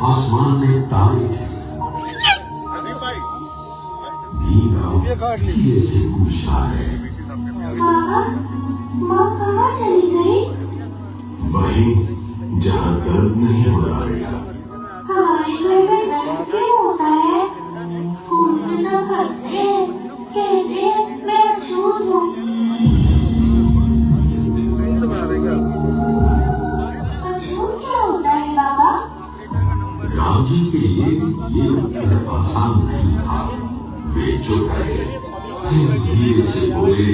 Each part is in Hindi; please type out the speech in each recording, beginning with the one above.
आसमान में तारे धीरे से पूछता है, पापा, माँ कहाँ चली गई? वहीं जहाँ दर्द नहीं हो रहा बेटा। हमारे घर में दर्द क्यों होता है? स्कूल में सब हंसते हैं, कहते हैं मैं अछूत हूँ। अछूत क्या होता है पापा? राम जी के लिए ये उत्तर आसान नहीं था। वे चुप रहे, फिर धीरे से बोले,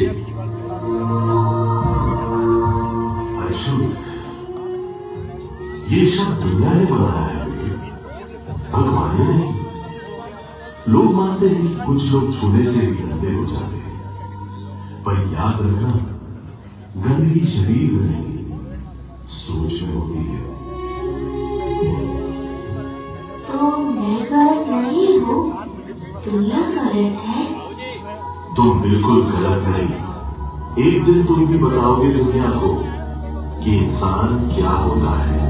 अछूत ये सब दुनिया ने बनाया है, भगवान ने नहीं। लोग मानते हैं कि कुछ लोग छूने से भी अंधे हो जाते हैं, पर याद रखना, गंदगी शरीर नहीं सोच में होती है। तो मैं गलत नहीं हूँ, दुनिया गलत है। तुम बिल्कुल गलत नहीं। एक दिन तुम भी बताओगे दुनिया को कि इंसान क्या होता है।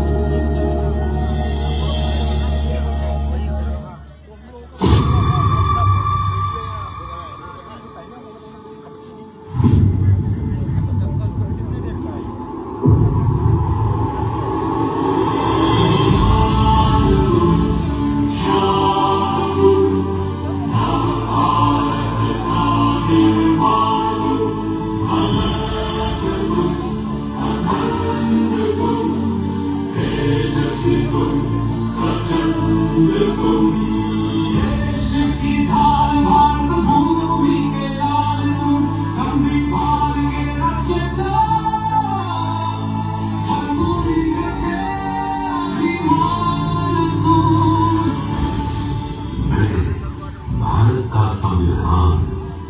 संविधान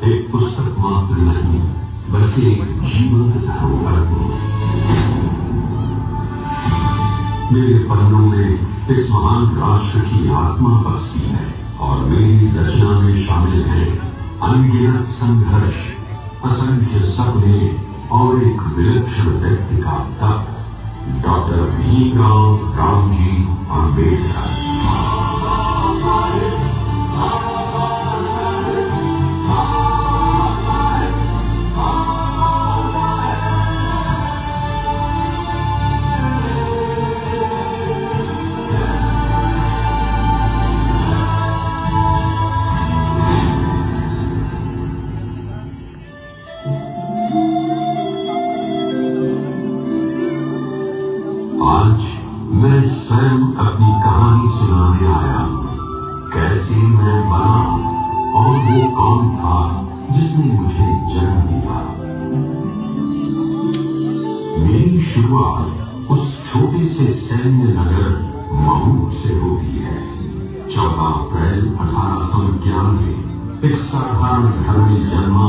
एक पुस्तक मात्र नहीं, बल्कि एक जीवन धरोहर है। मेरे पन्नों में इस महान राष्ट्र की आत्मा बसती है और मेरी रचना में शामिल है अनगिनत संघर्ष, असंख्य सपने और एक विलक्षण व्यक्ति का तप, डॉक्टर भीमराव रामजी आंबेडकर। स्वयं अपनी कहानी सुनाने आया हूँ। कैसे मैं बना और वो कौन था जिसने मुझे जन्म दिया। मेरी शुरुआत उस छोटे से सैन्य नगर महू से होती है। 14 अप्रैल 1891 एक साधारण घर में जन्मा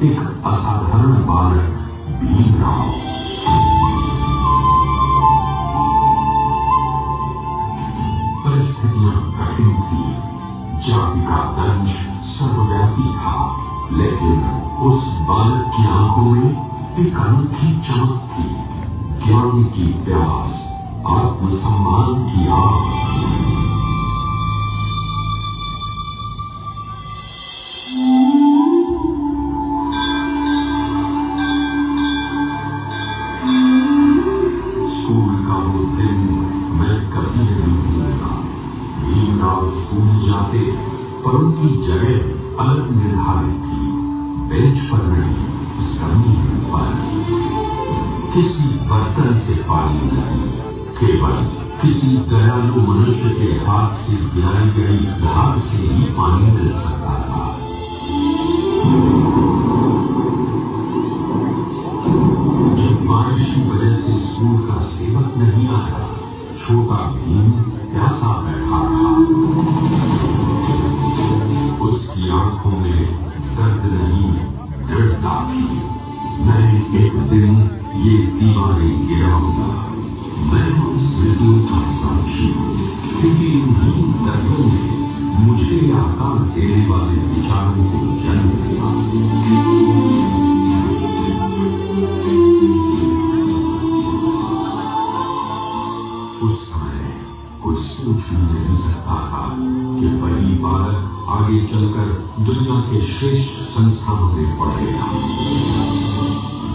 एक असाधारण बालक भीमराव। परिस्थितियां कठिन थी, जाति का दंश सर्वव्यापी था, लेकिन उस बालक की आंखों में एक अनोखी चमक थी, ज्ञान की प्यास, आत्मसम्मान की आग। स्कूल का वो दिन मैं कभी नहीं भूलूंगा। भीमराव स्कूल जाते, पर उनकी जगह अलग निर्धारित थी, बेंच पर नहीं, जमीन पर। किसी बर्तन से पानी नहीं, केवल किसी दयालु मनुष्य के हाथ से पिलाई गई धार से ही पानी मिल सकता था। जब बारिश की वजह से स्कूल का सेवक नहीं आया, छोटा भीम प्यासा बैठा रहा। उसकी आंखों में दर्द नहीं, दृढ़ता थी। मैं एक दिन ये दीवारें गिराऊंगा। मैं उन स्मृतियों का साक्षी हूँ, क्योंकि उन्हीं दर्दों ने मुझे आकार देने वाले विचारों को जन्म दिया। उस समय कोई सोच भी नहीं सकता था कि वही बालक आगे चलकर दुनिया के श्रेष्ठ संस्थानों में पढ़ेगा।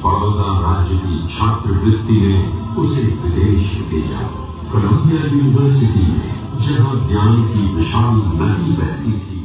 बड़ौदा राज्य की छात्रवृत्ति ने उसे विदेश भेजा, कोलंबिया यूनिवर्सिटी में, जहां ज्ञान की विशाल नदी बहती थी।